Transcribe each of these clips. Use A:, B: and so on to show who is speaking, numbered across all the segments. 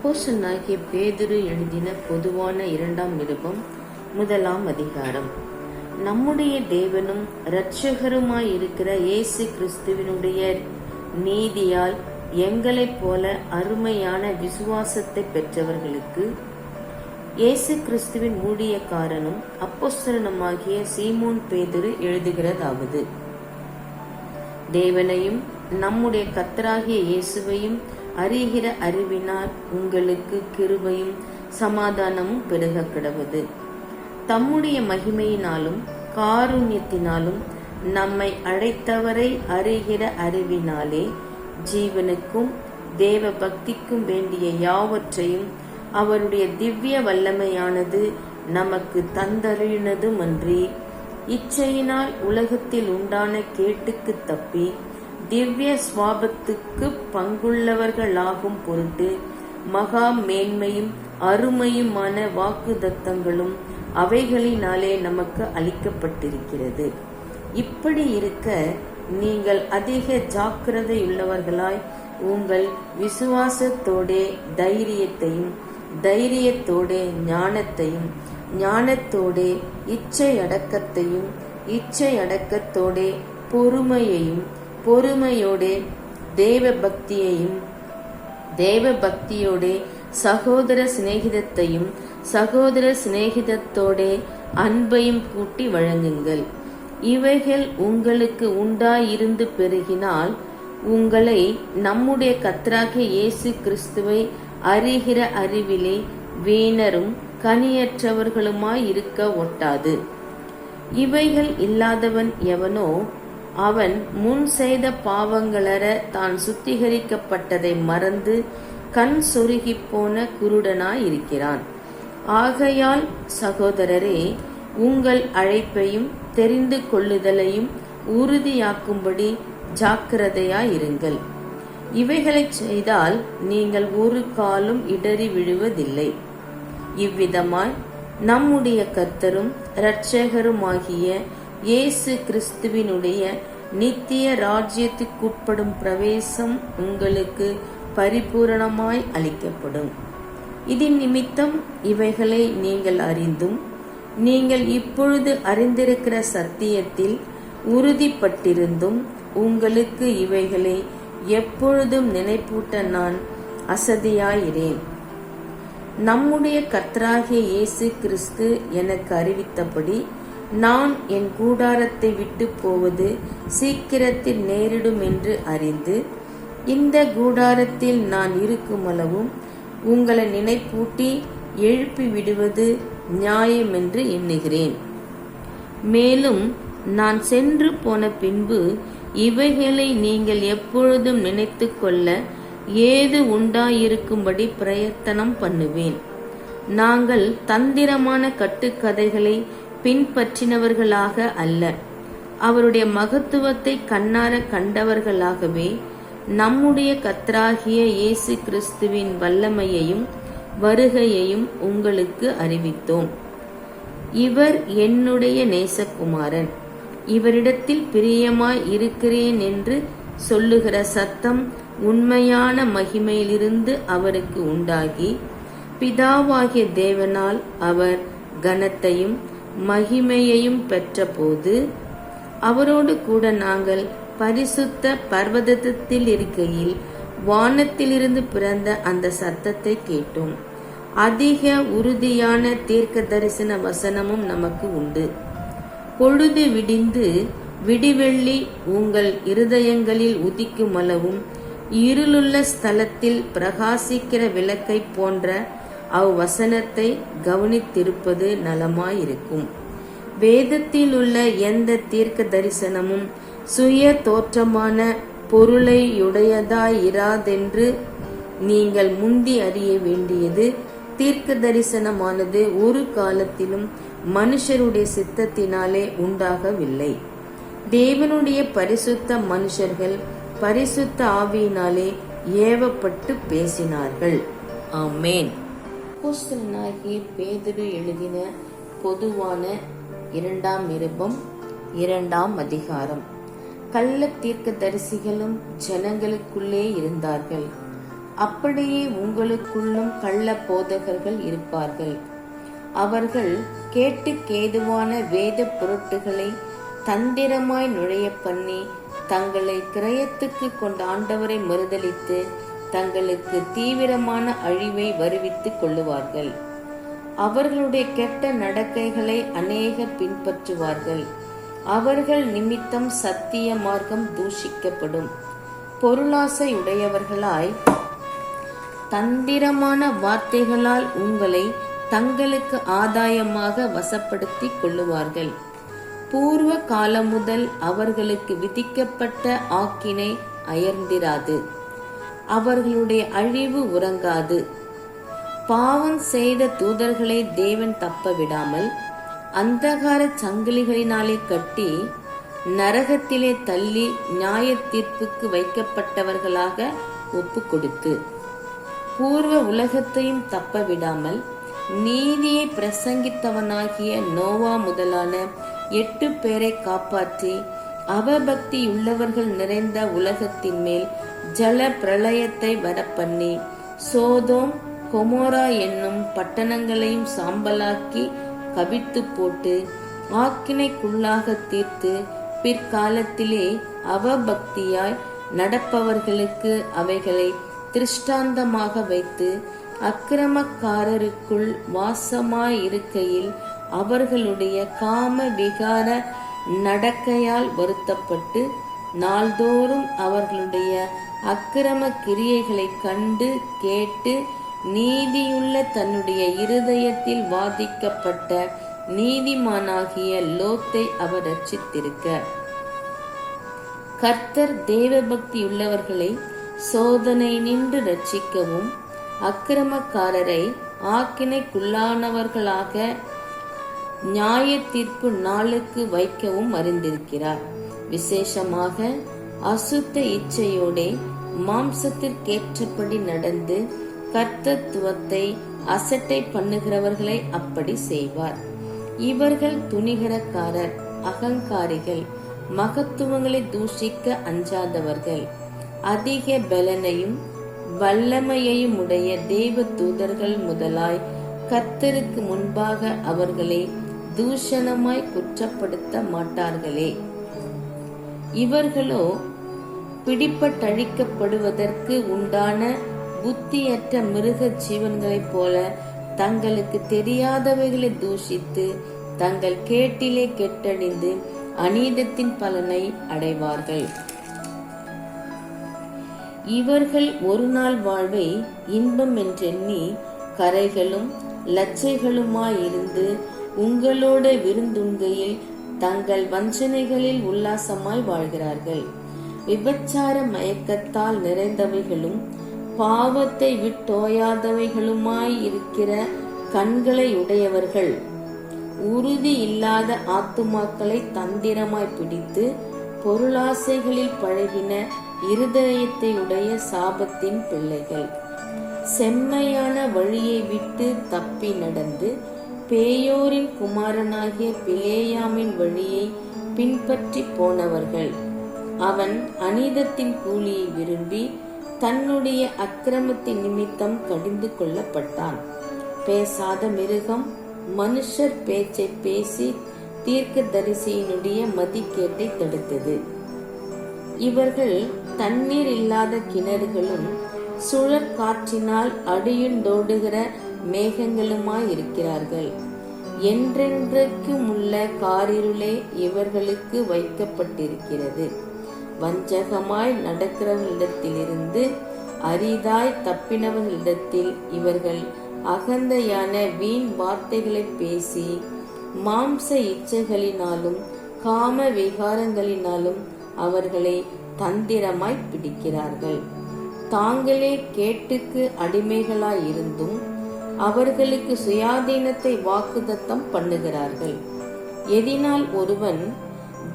A: அப்போஸ்தலனாகிய பேதுரு எழுதின பொதுவான 2ஆம் நிருபம் 1ஆம் அதிகாரம். நம்முடைய தேவனும் இரட்சகருமாயிருக்கிற இயேசு கிறிஸ்துவினுடைய நீதியால் எங்களைப் போல அருமையான விசுவாசத்தை பெற்றவர்களுக்கு இயேசு கிறிஸ்துவின் ஊழியக்காரனும் அப்போஸ்தலனுமாகிய சீமோன் பேதுரு எழுதுகிறதாவது: தேவனையும் நம்முடைய கர்த்தராகிய இயேசுவையும் அறிகிற அறிவினால் உங்களுக்கு கிருபையும் சமாதானமும் பெருக கிடவது. தம்முடைய மகிமையினாலும் காருண்யத்தினாலும் நம்மை அழைத்தவரை அறிகிற அறிவினாலே ஜீவனுக்கும் தேவ பக்திக்கும் வேண்டிய யாவற்றையும் அவருடைய திவ்ய வல்லமையானது நமக்கு தந்தருளினதுமன்றி, இச்சையினால் உலகத்தில் உண்டான கேட்டுக்கு தப்பி திவ்ய சுவாபத்துக்கு பங்குள்ளவர்களாகும் பொருட்டு மகா மேன்மையும் அருமையுமான வாக்குதத்தங்களும் அவைகளினாலே நமக்கு அளிக்கப்பட்டிருக்கிறது. இப்படி இருக்க நீங்கள் அதிக ஜாக்கிரதையுள்ளவர்களாய் உங்கள் விசுவாசத்தோடே தைரியத்தையும், தைரியத்தோடே ஞானத்தையும், ஞானத்தோடே இச்சை அடக்கத்தையும், இச்சை அடக்கத்தோடே பொறுமையையும், பொறுமையோடே தேவ பக்தியையும், தேவ பக்தியோடே சகோதர சிநேகிதத்தையும், சகோதர சிநேகிதத்தோடே அன்பையும் கூட்டி வழங்குங்கள். இவைகள் உங்களுக்கு உண்டாயிருந்து பெருகினால் உங்களை நம்முடைய கர்த்தராகிய இயேசு கிறிஸ்துவை அறிகிற அறிவிலே வீணரும் கனியற்றவர்களுமாயிருக்க ஒட்டாது. இவைகள் இல்லாதவன் எவனோ அவன் முன் செய்த பாவங்களற தான் சுத்திகரிக்கப்பட்டதை மறந்து கண் சொருகி போன குருடனாயிருக்கிறான். ஆகையால் சகோதரரே, உங்கள் அழைப்பையும் தெரிந்து கொள்ளுதலையும் உறுதியாக்கும்படி ஜாக்கிரதையாயிருங்கள். இவைகளை செய்தால் நீங்கள் ஒரு காலும் இடறி விழுவதில்லை. இவ்விதமாய் நம்முடைய கர்த்தரும் இரட்சகருமாகிய இயேசு கிறிஸ்துவினுடைய நித்திய ராஜ்யத்துக்குட்படும் பிரவேசம் உங்களுக்கு பரிபூரணமாய் அளிக்கப்படும். இதன் நிமித்தம் இவைகளை நீங்கள் அறிந்தும், நீங்கள் இப்பொழுது அறிந்திருக்கிற சத்தியத்தில் உறுதிப்பட்டிருந்தும், உங்களுக்கு இவைகளை எப்பொழுதும் நினைப்பூட்ட நான் அசதியாயிரேன். நம்முடைய கர்த்தராகிய இயேசு கிறிஸ்து எனக்கு அறிவித்தபடி நான் என் கூடாரத்தை விட்டு போவது சீக்கிரத்தில் நேரிடும் என்று அறிந்து, இந்த கூடாரத்தில் நான் இருக்குமளவும் உங்களை நினைப்பூட்டி எழுப்பி விடுவது நியாயம் என்று எண்ணுகிறேன். மேலும் நான் சென்று போன பின்பு இவைகளை நீங்கள் எப்பொழுதும் நினைத்து கொள்ள ஏது உண்டாயிருக்கும்படி பிரயத்தனம் பண்ணுவேன். நாங்கள் தந்திரமான கட்டுக்கதைகளை பின்பற்றினவர்களாக அல்ல, அவருடைய மகத்துவத்தை கண்ணார கண்டவர்களாகவே நம்முடைய கர்த்தராகிய இயேசு கிறிஸ்துவின் வல்லமையையும் வருகையையும் உங்களுக்கு அறிவித்தோம். இவர் என்னுடைய நேசகுமாரன், இவரிடத்தில் பிரியமாய் இருக்கிறேன் என்று சொல்லுகிற சத்தம் உண்மையான மகிமையிலிருந்து அவருக்கு உண்டாகி, பிதாவாகிய தேவனால் அவர் கனத்தையும் மகிமையையும் பெற்றபோது அவரோடு கூட நாங்கள் பரிசுத்த பர்வதத்தில் இருக்கையில் வானத்திலிருந்து பிறந்த அந்த சத்தத்தை கேட்டோம். அதிக உறுதியான தீர்க்க தரிசன வசனமும் நமக்கு உண்டு. பொழுது விடிந்து விடிவெள்ளி உங்கள் இருதயங்களில் உதிக்குமளவும் இருளுள்ள ஸ்தலத்தில் பிரகாசிக்கிற விளக்கை போன்ற அவ்வசனத்தை கவனித்திருப்பது நலமாயிருக்கும். வேதத்தில் உள்ள எந்த தீர்க்க தரிசனமும் சுய தோற்றமான பொருளையுடையதாயிராதென்று நீங்கள் முந்தி அறிய வேண்டியது, தீர்க்க தரிசனமானது ஒரு காலத்திலும் மனுஷருடைய சித்தத்தினாலே உண்டாகவில்லை. தேவனுடைய பரிசுத்த மனுஷர்கள் பரிசுத்த ஆவியினாலே ஏவப்பட்டு பேசினார்கள். ஆமேன். அப்போஸ்தலனாகிய பேதுரு எழுதின பொதுவான 2ஆம் நிருபம் 2ஆம் அதிகாரம். கள்ள தீர்க்க தரிசிகளும் ஜனங்களுக்குள்ளே இருந்தார்கள். அப்படியே உங்களுக்குள்ளும் கள்ள போதகர்கள் இருப்பார்கள். அவர்கள் கேட்டுக்கேதுவான வேத பொருட்டுகளை தந்திரமாய் நுழைய பண்ணி தங்களை கிரயத்துக்கு கொண்ட ஆண்டவரை மறுதலித்து தங்களுக்கு தீவிரமான அழிவை வருவித்துக் கொள்ளுவார்கள். அவர்களுடைய கெட்ட நடக்கைகளை அநேகர் பின்பற்றுவார்கள். அவர்கள் நிமித்தம் சத்திய மார்க்கம் தூஷிக்கப்படும். பொருளாசை உடையவர்களாய் தந்திரமான வார்த்தைகளால் உங்களை தங்களுக்கு ஆதாயமாக வசப்படுத்திக் கொள்ளுவார்கள். பூர்வ காலம் முதல் அவர்களுக்கு விதிக்கப்பட்ட ஆக்கினை அயர்ந்திராது, அவர்களுடைய அழிவு உறங்காது. பாவம் செய்த தூதர்களை தேவன் தப்ப விடாமல் அந்தகார சங்கிலிகளினாலே கட்டி நரகத்திலே தள்ளி நியாய தீர்ப்புக்கு வைக்கப்பட்டவர்களாக ஒப்பு கொடுத்து, பூர்வ உலகத்தையும் தப்ப விடாமல் நீதியை பிரசங்கித்தவனாகிய நோவா முதலான 8 பேரை காப்பாற்றி அவபக்தியுள்ளவர்கள் நிறைந்த உலகத்தின் மேல் ஜல பிரளயத்தை வரப்பண்ணி சோதோம் கொமோரா என்னும் பட்டணங்களையும் சாம்பலாக்கி கவிழ்த்து போட்டு ஆக்கினைக்குள்ளாக தீர்த்து பிற்காலத்திலே அவபக்தியாய் நடப்பவர்களுக்கு அவைகளை திருஷ்டாந்தமாக வைத்து அக்கிரமக்காரருக்குள் வாசமாயிருக்கையில் அவர்களுடைய காம விகார நடக்கையால் வருத்தப்பட்டு நாள்தோறும் அவர்களுடைய அக்கிரம கிரியைகளை கண்டு கேட்டு நீதியுள்ள தன்னுடைய இருதயத்தில் வாதிக்கப்பட்ட நீதிமானாகிய லோத்தை அவர் ரட்சித்திருக்க, கர்த்தர் தேவபக்தி உள்ளவர்களை சோதனை நின்று ரட்சிக்கவும் அக்கிரமக்காரரை ஆக்கினைக்குள்ளானவர்களாக நியாய தீர்ப்பு நாளுக்கு வைக்கவும் அறிந்திருக்கிறார். விசேஷமாக அசுத்த இச்சையோடே மாம்சத்திற்கேற்றபடி நடந்து கர்த்தத்துவத்தை அசட்டை பண்ணுகிறவர்களை அப்படி செய்வார். இவர்கள் துணிகரக்காரர், அகங்காரிகள், மகத்துவங்களை தூஷிக்க அஞ்சாதவர்கள், அதிக பலனையும் வல்லமையையும் உடைய தேவ தூதர்கள் முதலாய் கர்த்தருக்கு முன்பாக அவர்களை தூஷணமாய் குற்றப்படுத்த மாட்டார்களே. இவர்களோ பிடிப்பட்டழிக்கப்படுவதற்கு உண்டான புத்தியற்ற மிருக ஜீவன்களைப் போல தங்களுக்கு தெரியாதவைகளை தூஷித்து தங்கள் கேட்டிலே கெட்டடிந்து அநீதத்தின் பலனை அடைவார்கள். இவர்கள் ஒரு நாள் வாழ்வை இன்பம் என்றெண்ணி கரைகளும் லட்சைகளுமாயிருந்து உங்களோட விருந்துண்கையில் தங்கள் வஞ்சனைகளில் உல்லாசமாய் வாழ்கிறார்கள். விபச்சார மயக்கத்தால் நிறைந்தவைகளும் பாவத்தை விட்டோயாதவைகளுமாய் இருக்கிற கண்களை உடையவர்கள் உறுதி இல்லாத ஆத்துமாக்களை தந்திரமாய் பிடித்து பொருளாசைகளில் பழகின இருதயத்தை உடைய சாபத்தின் பிள்ளைகள். செம்மையான வழியை விட்டு தப்பி நடந்து பேயோரின் குமாரனாகிய பிலேயாமின் வழியை பின்பற்றி போனவர்கள். அவன் அநீதத்தின் கூலியை விரும்பி தன்னுடைய அக்கிரமத்தின் நிமித்தம் கடிந்து கொள்ளப்பட்டான். பேசாத மிருகம் மனுஷர் பேச்சை பேசி தீர்க்கதரிசியினுடைய மதிக்கேட்டை தடுத்தது. இவர்கள் தண்ணீர் இல்லாத கிணறுகளும் சுழற் காற்றினால் அடியுண்டோடுகிற மேகங்களுமாயிருக்கிறார்கள். என்றென்றைக்கும் உள்ள காரிருளே இவர்களுக்கு வைக்கப்பட்டிருக்கிறது. வஞ்சகமாய் நடக்கிறவர்களிடத்திலிருந்து அரிதாய் தப்பினவர்களிடத்தில் இவர்கள் அகந்தையான வீண் வார்த்தைகளை பேசி மாம்ச இச்சைகளினாலும் காம விகாரங்களினாலும் அவர்களை தந்திரமாய் பிடிக்கிறார்கள். தாங்களே கேட்டுக்கு அடிமைகளாயிருந்தும் அவர்களுக்கு சுயாதீனத்தை வாக்குதத்தம் பண்ணுகிறார்கள். எதினால் ஒருவன்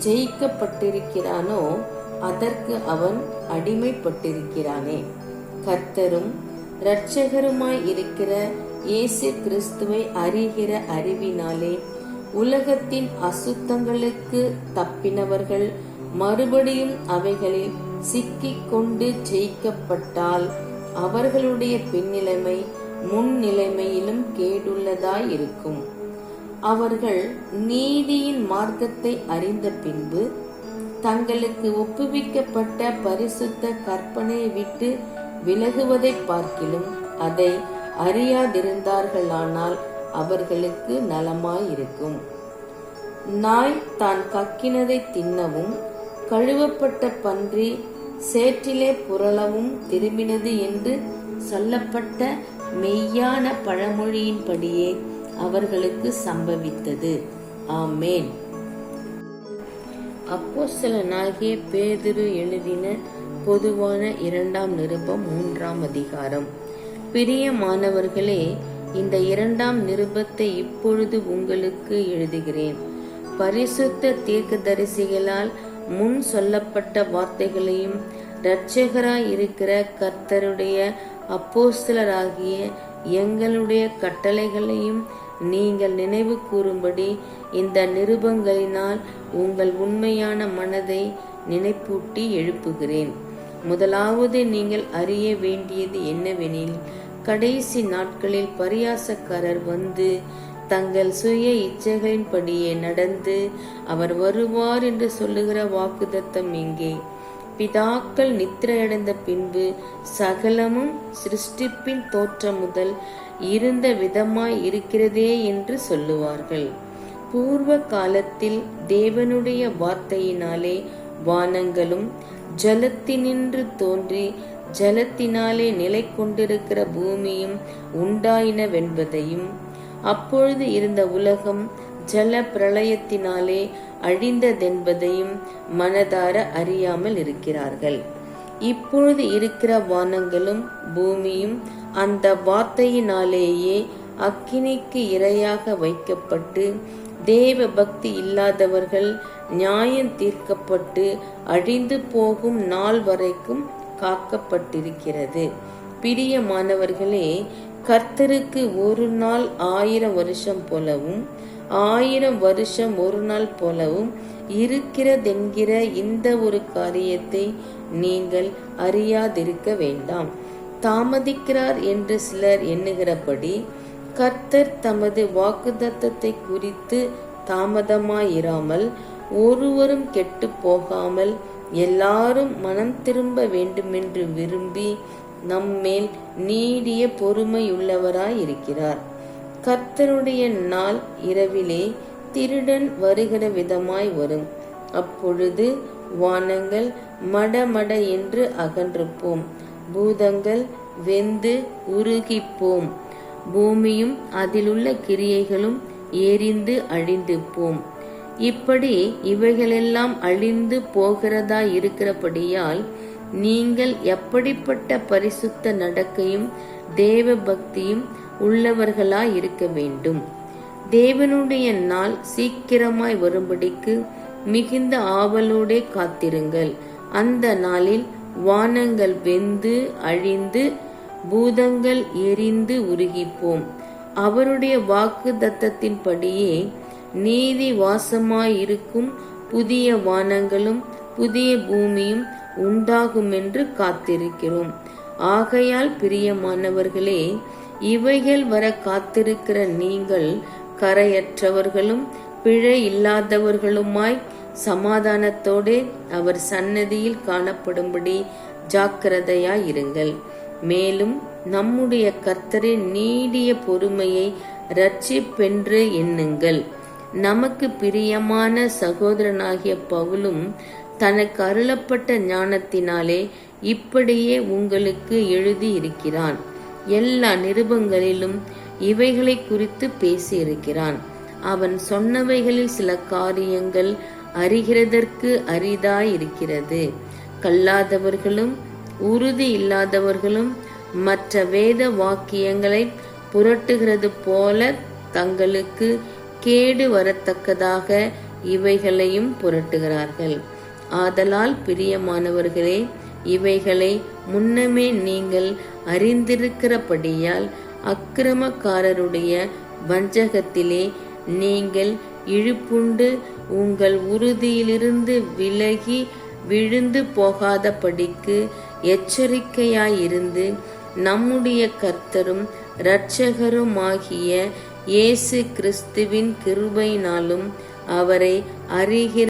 A: ஜெயிக்கப்பட்டிருக்கிறானோ அதற்கு அவன் அடிமைப்பட்டிருக்கிறானே. கர்த்தரும் இரட்சகருமாய் இருக்கிற இயேசு கிறிஸ்துவை அறிகிற அறிவினாலே உலகத்தின் அசுத்தங்களுக்கு தப்பினவர்கள் மறுபடியும் அவைகளில் சிக்கிக் கொண்டு ஜெயிக்கப்பட்டால் அவர்களுடைய பின்னிலைமை முன்னிலைமையிலும் கேடுள்ளதாயிருக்கும். அவர்கள் நீதியின் மார்க்கத்தை அறிந்த பின்பு தங்களுக்கு ஒப்புவிக்கப்பட்ட பரிசுத்த கற்பனையை விட்டு விலகுவதை பார்க்கிலும் அதை அறியாதிருந்தார்களானால் அவர்களுக்கு நலமாயிருக்கும். நாய் தான் கக்கினதை தின்னவும் கழுவப்பட்ட பன்றி சேற்றிலே புரளவும் திரும்பினது என்று சொல்லப்பட்ட மெய்யான பழமொழியின்படியே அவர்களுக்கு சம்பவித்தது. ஆமேன். அப்போஸ்தலனாகிய பேதுரு எழுதின பொதுவான 2ஆம் நிருபம் 3ஆம் அதிகாரம். பிரியமானவர்களே, இந்த 2ஆம் நிருபத்தை இப்பொழுது உங்களுக்கு எழுதுகிறேன். பரிசுத்த தீர்க்கதரிசிகளால் முன் சொல்லப்பட்ட வார்த்தைகளையும் இரட்சகராய் இருக்கிற கர்த்தருடைய அப்போஸ்தலராகிய எங்களுடைய கட்டளைகளையும் நீங்கள் நினைவு கூறும்படி இந்த நிருபங்களினால் உங்கள் உண்மையான மனதை நினைப்பூட்டி எழுப்புகிறேன். முதலாவது நீங்கள் அறிய வேண்டியது என்னவெனில், கடைசி நாட்களில் பரியாசக்காரர் வந்து தங்கள் சுய இச்சைகளின்படியே நடந்து அவர் வருவார் என்று சொல்லுகிற வாக்குத்தத்தம் எங்கே? பிதாக்கள் நித்திரையடைந்த பின்பு சகலமும் சிருஷ்டிப்பின் தோற்றம் முதல் இருந்த விதமாய் இருக்கிறதே என்று சொல்லுவார்கள். பூர்வ காலத்தில் தேவனுடைய வார்த்தையினாலே வானங்களும் ஜலத்தினின்று தோன்றி ஜலத்தினாலே நிலை கொண்டிருக்கிற பூமியும் உண்டாயினவென்பதையும், அப்பொழுது இருந்த உலகம் ஜல பிரளயத்தினாலே அழிந்ததென்பதையும் மனதார அறியாமல் இருக்கிறார்கள். இப்பொழுது இருக்கிற வானங்களும் பூமியும் அந்த வார்த்தையினாலேயே அக்கினிக்கு இரையாக வைக்கப்பட்டு தேவ பக்தி இல்லாதவர்கள் நியாயம் தீர்க்கப்பட்டு அழிந்து போகும் நாள் வரைக்கும் காக்கப்பட்டிருக்கிறது. பிரியமானவர்களே, கர்த்தருக்கு ஒரு நாள் 1000 வருஷம் போலவும் 1000 வருஷம் ஒரு நாள் போலவும் இருக்கிறதென்கிற இந்த ஒரு காரியத்தை நீங்கள் அறியாதிருக்க வேண்டாம். தாமதிக்கிறார் என்று சிலர் எண்ணுகிறபடி கர்த்தர் தமது வாக்குத்தத்தத்தை குறித்து தாமதமாயிராமல் ஒருவரும் கெட்டு போகாமல் எல்லாரும் மனம் திரும்ப வேண்டுமென்று விரும்பி நம்மேல் நீடிய பொறுமையுள்ளவராயிருக்கிறார். கர்த்தருடைய நாள் இரவிலே திருடன் வருகிற விதமாய் வரும். அப்பொழுது வானங்கள் மடமட என்று அகன்று போம், பூதங்கள் வெந்து உருகிப்போம், பூமியும் அதிலுள்ள கிரியைகளும் எரிந்து அழிந்து போம். இப்படி இவைகளெல்லாம் அழிந்து போகிறதா இருக்கிறபடியால் நீங்கள் எப்படிப்பட்ட பரிசுத்த நடக்கையும் தேவ பக்தியும் உள்ளவர்களாய் இருக்க வேண்டும். தேவனுடைய நாள் சீக்கிரமாய் வரும்படிக்கு மிகுந்த ஆவலோடே காத்திருங்கள். அந்த நாளில் வானங்கள் வெந்து அழிந்து பூதங்கள் எரிந்து உருகிப்போம். அவருடைய வாக்கு தத்தத்தின்படியே நீதி வாசமாயிருக்கும் புதிய வானங்களும் புதிய பூமியும் உண்டாகுமென்று காத்திருக்கிறோம். ஆகையால் பிரியமானவர்களே, இவைகள் வர காத்திருக்கிற நீங்கள் கரையற்றவர்களும் பிழை இல்லாதவர்களுமாய் சமாதானத்தோடே அவர் சன்னதியில் காணப்படும்படி ஜாக்கிரதையாயிருங்கள். மேலும் நம்முடைய கர்த்தரின் நீடிய பொறுமையை இரட்சிப்பென்று எண்ணுங்கள். நமக்கு பிரியமான சகோதரனாகிய பவுலும் தனக்கு அருளப்பட்ட ஞானத்தினாலே இப்படியே உங்களுக்கு எழுதி இருக்கிறான். எல்லா நிருபங்களிலும் இவைகளை குறித்து பேசியிருக்கிறான். அவன் சொன்னவைகளில் சில காரியங்கள் அறிகிறதற்கு அரிதாயிருக்கிறது. கல்லாதவர்களும் உறுதி இல்லாதவர்களும் மற்ற வேத வாக்கியங்களை புரட்டுகிறது போல தங்களுக்கு கேடு வரத்தக்கதாக இவைகளையும் புரட்டுகிறார்கள். ஆதலால் பிரியமானவர்களே, இவைகளை முன்னமே நீங்கள் அறிந்திருக்கிறபடியால் அக்கிரமக்காரருடைய வஞ்சகத்திலே நீங்கள் இழுப்புண்டு உங்கள் உறுதியிலிருந்து விலகி விழுந்து போகாதபடிக்கு எச்சரிக்கையாயிருந்து நம்முடைய கர்த்தரும் இரட்சகருமாகிய இயேசு கிறிஸ்துவின் கிருபையினாலும் அவரை அறிகிற